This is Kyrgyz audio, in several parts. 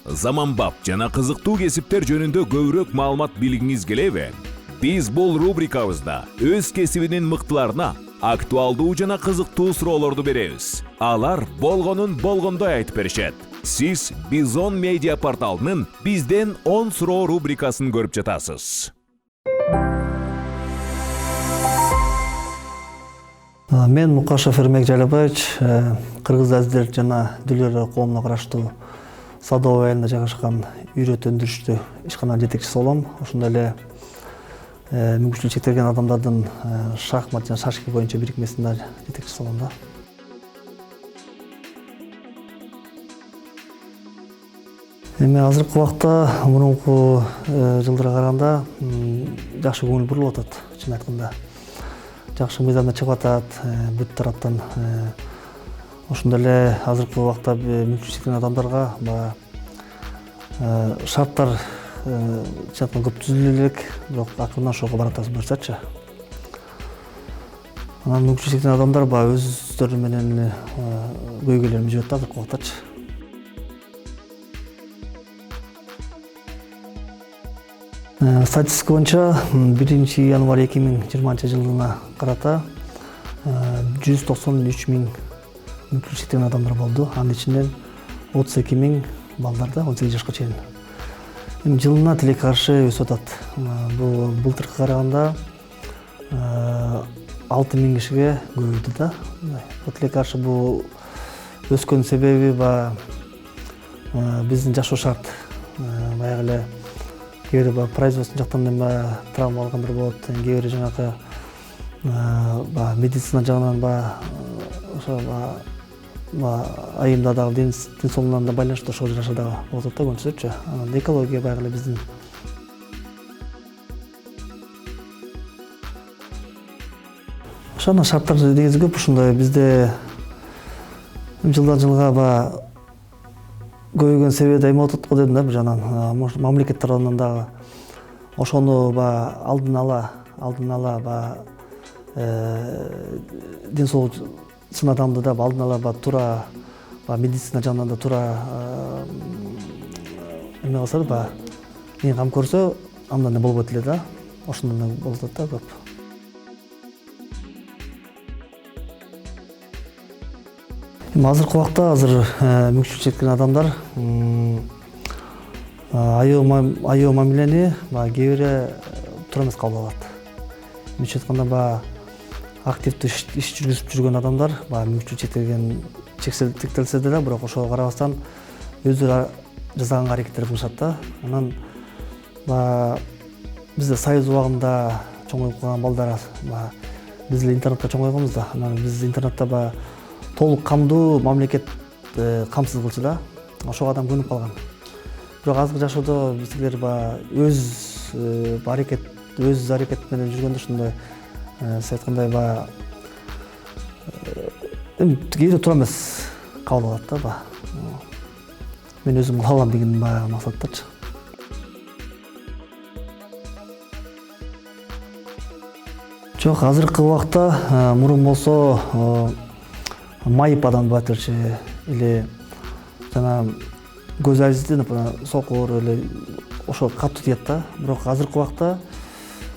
Заманбап жана кызыктуу кесиптер жөнүндө көбүрөөк маалымат билгиңиз келеби? Биз бул рубрикабызда өз кесибинин мыктыларына актуалдуу жана кызыктуу суроолорду беребиз. Алар болгонун болгондой айтып беришет. Сиз Бизон медиа порталынын бизден 10 суроо рубрикасын көрүп жатасыз. Мен Мукашев Эрмек Жалабаевич, кыргыз әздер жана дүлөр коомуна караштуу Садовый айылында жайгашкан үйрөт өндүрүштүү ишкананын жетекчиси болом. Ошондой эле мүмкүнчүлүгү чектелген адамдардын шахмат жана шашки боюнча бирикмесинин жетекчиси болом да. Эми азыркы убакта мурунку жылдарга караганда жакшы көңүл бурулуп атат, чын айтканда. Жакшы мыйзамдар чыгып атат, бүт тараптан. Ошондой эле азыркы убакта мүмкүнчүлүгү чектелген адамдарга шарттар чын көп түзүлө элек, бирок акырындан ошого баратабыз буюрсачы. Анан мүмкүнчүлүгү чектелген адамдар өздөрү менен көйгөйлөрүн жүрөт азыркы убактачы. Статистика боюнча 1 январь 2020 жылына карата 193 000 мүмкүнчүлүгү чектелген адамдар болду. Анын ичинен 32 000 балдар да 18 жашка чейин. Эми жылына тилекке каршы өсүп атат. Бул былтыркыга караганда 6 000 кишиге көбөйдү да. Тилекке каршы бул өскөн себеби биздин жашоо шарт. Баягы эле кээ бир производство жактан травма алгандар болот, кээ бир жанагы медицина жагынан ошо айымда дагы ден соолугунан да байланыштуу ошол жаша дагы болот да көбүнчөсүчү. Анан экология баягы эле биздин ошонун шарттары негизи көп. Ушундай бизде жылдан жылга көбөйгөн себеби эме болуп атат го дедим да бир жагынан. Мамлекет тарабынан дагы ошону алдын ала ден соолук сынадамды да алдын ала туура медицина жагынан да туура эме кылса да эң кам көрсө андан да болбойт эле да. Ошондон болуп атат да көп. Азыркы убакта мүмкүнчүлүгү чектелген адамдар аябай мамилени кээ бири туура эмес кабыл алат. Мынча айтканда активдүү иш жүргүзүп жүргөн адамдар мүмкүнчүлүгү чектелсе деле, бирок ошого карабастан өздөрү жасаганга аракеттер кылышат да. Анан бизде союз убагында чоңоюп калган балдар биз эле интернетте чоңойгонбуз да. Анан биз интернетте толук камдуу мамлекет камсыз кылчу да. Ошого адам көнүп калган. Бирок азыркы жашоодо биздер өз аракет менен жүргөндө ушундай сиз айткандай кээде туура эмес кабыл алат да. Мен өзүм кыла алам деген максаттачы. Жок, азыркы убакта мурун болсо майып адам деп айтылчу или жана көз азизди сокур эле ошо катуу тиет да. Бирок азыркы убакта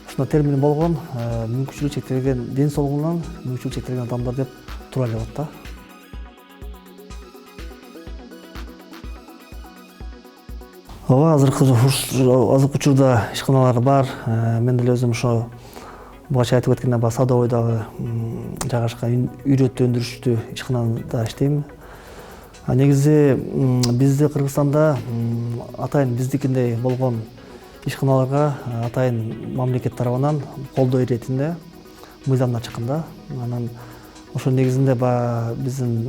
ушундай термин болгон мүмкүнчүлүгү чектелген ден соолугунан мүмкүнчүлүгү чектелген адамдар деп туура эле болот да. Азыркы учурда ишканалар бар. Мен деле өзүм ошо буга чейин айтып кеткендей Садовойдагы жайгашкан үйрөт өндүрүштүү ишканада иштейм. Негизи бизде Кыргызстанда атайын биздикиндей болгон ишканаларга атайын мамлекет тарабынан колдоо иретинде мыйзамдар чыккан да. Анан ошо негизинде биздин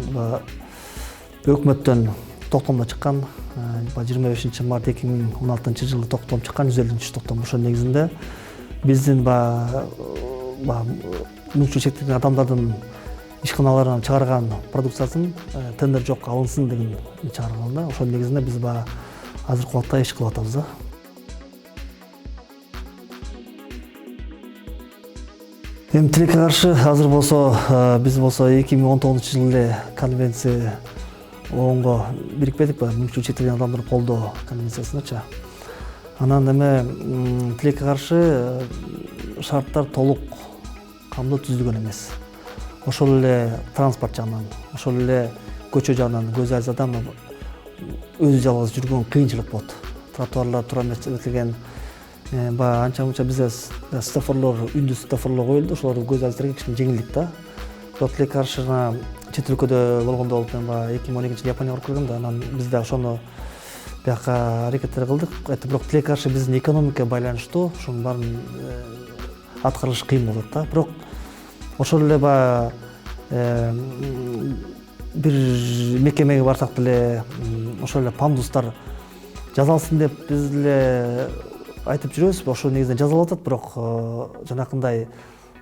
өкмөттөн токтом чыккан 25 март 2016 жылы токтом чыккан, 150 токтом. Ошо негизинде биздин мүмкүнчүлүгү чектелген адамдардын ишканаларынан чыгарган продукциясын тендер жок алынсын деген чыгарылган да. Ошол негизинде биз азыркы убакта иш кылып атабыз да. Эми тилекке каршы азыр болсо биз 2019 жылы эле конвенция оңго бирикпедик баягы мүмкүнчүлүгү чектелген адамдарды колдоо конвенциясыначы. Анан эме тилекке каршы шарттар толук камдуу түзүлгөн эмес. Ошол эле транспорт жагынан, ошол эле көчө жагынан көз айзадан өзү жалгыз жүргөн кыйынчылык болот. Тротуарлар туура эместелген, баягы анча мынча бизде светофорлор, үндү светофорлор коюлду, ошолор көз айздарга кичине жеңилдик да. Бирок тилекке каршы чет өлкөдө болгондо болуп, мен баягы 2012 Японияга барып келгем да, анан биз да ошону бияка аракеттер кылдык. Бирок тилекке каршы биздин экономикага байланыштуу, ошонун баарын аткарыш кыйын болот да. Бирок ошол эле баягы бир мекемеге барсак деле ошол эле пандустар жазалсын деп биз деле айтып жүрөбүз. Ошол негизинен жазалап атат, бирок жанакындай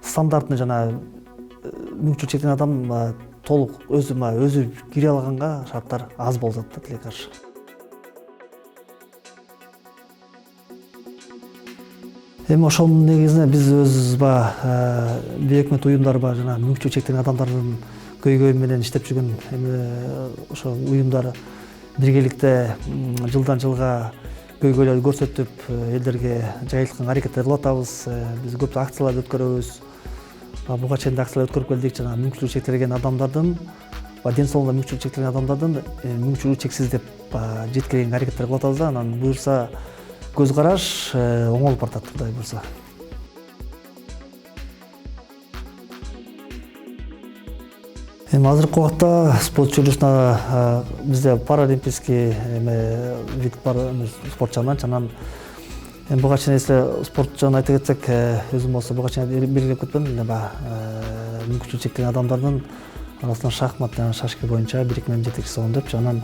стандартный жана мүмкүнчүлүгү чектелген адам толук өзү кире алганга шарттар аз болуп атат да тилекке каршы. Эми ошонун негизинен биз өзүбүз бейөкмөт уюмдар жана мүмкүнчүлүгү чектелген адамдардын көйгөйү менен иштеп жүргөн ошол уюмдар биргеликте жылдан жылга көйгөйлөрдү көрсөтүп элдерге жайылткан аракеттер кылып атабыз. Биз көп акциялар өткөрөбүз. Буга чейин акциялар өткөрүп келдик. Жана мүмкүнчүлүгү чектелген адамдардын, ден соолугунда мүмкүнчүлүгү чектелген адамдардын мүмкүнчүлүгү чексиз деп жеткирген аракеттер кылып атабыз да. Анан буюрса көз караш оңолуп баратат, Кудай буюрса. Эми азыркы убакта спорт чөйрөсүнө бизде паралимпийский вид бар спорт жагынан. Анан буга чейин спорт жагынан айта кетсек, өзүм болсо буга чейин белгилеп кетпедим. Мүмкүнчүлүгү чектелген адамдардын арасынан шахмат жана шашки боюнча бирик мен жетекчиси болом депчи. Анан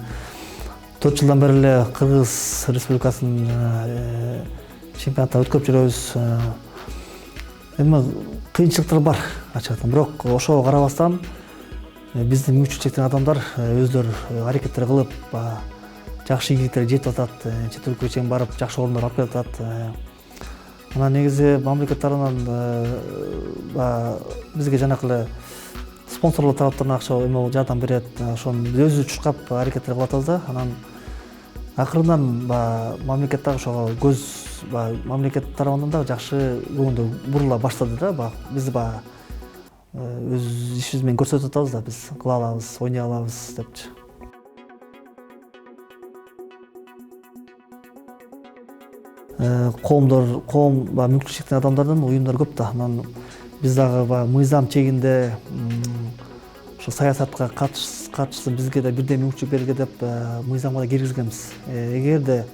4 жылдан бери эле Кыргыз Республикасынын чемпионаттарын өткөрүп жүрөбүз. Эми кыйынчылыктар бар ачыктан, бирок ошого карабастан биздин мүмкүнчүлүгү чектелген адамдар өздөрү аракеттер кылып, жакшы ийгиликтерге жетип атат, чет өлкөгө чейин барып жакшы орундар алып келип атат. Анан негизи мамлекет тарабынан бизге жанакы эле спонсорлор тараптарынан акча жардам берет. Ошону өзү чуркап аракеттер кылып атабыз да. Анан акырындан мамлекет дагы ошого мамлекет тарабынан дагы жакшы көңүлдө бурула баштады да. Биз өз ишибиз менен көрсөтүп атабыз да, биз кыла алабыз, ойной алабыз депчи. Коом мүмкүнчүлүгү чектелген адамдардын уюмдары көп да. Анан биз дагы мыйзам чегинде ошо саясатка катышсын, бизге да бирдей мүмкүнчүлүк берилге деп мыйзамга да киргизгенбиз. Эгерде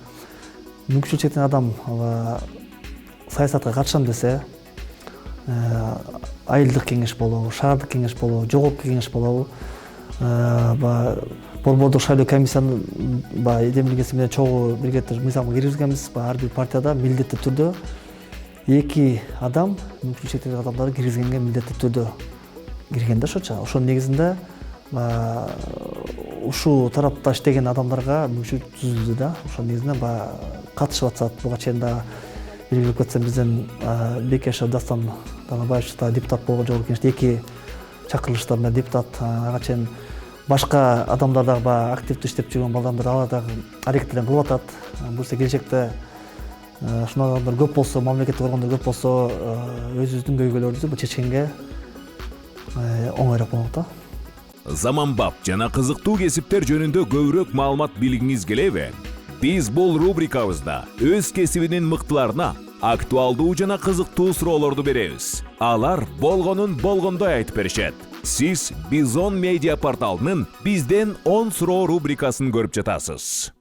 мүмкүнчүлүгү чектелген адам саясатка катышам десе, айылдык кеңеш болобу, шаардык кеңеш болобу, жогорку кеңеш болобу, борбордук шайлоо комиссиянын демилгеси менен чогуу биргеликте мыйзамга киргизгенбиз. Ар бир партияда милдеттүү түрдө 2 адам мүмкүнчүлүгү чектелген адамдарды киргизгенге милдеттүү түрдө кирген да ошочо. Ошонун негизинде ушул тарапта иштеген адамдарга мүмкүнчүлүк түзүлдү да. Ошонун негизинде катышып атышат. Буга чейин да белгилеп кетсем, бизден Бекешев Дастан Танабаевич да депутат болгон жогорку кеңеште 2 чакырылыштар менен депутат. Ага чейин башка адамдар дагы активдүү иштеп жүргөн балдар, алар дагы аракеттерин кылып атат. Буюрса келечекте ушундай адамдар көп болсо, мамлекеттик органдар көп болсо, өзүбүздүн көйгөйлөрүбүздү чечкенге оңоюраак болот да. Заманбап жана кызыктуу кесиптер жөнүндө көбүрөөк маалымат билгиңиз келеби? Биз бул рубрикабызда өз кесибинин мыктыларына актуалдуу жана кызыктуу суроолорду беребиз. Алар болгонун болгондой айтып беришет. Сиз Бизон медиа порталынын бизден 10 суроо рубрикасын көрүп жатасыз.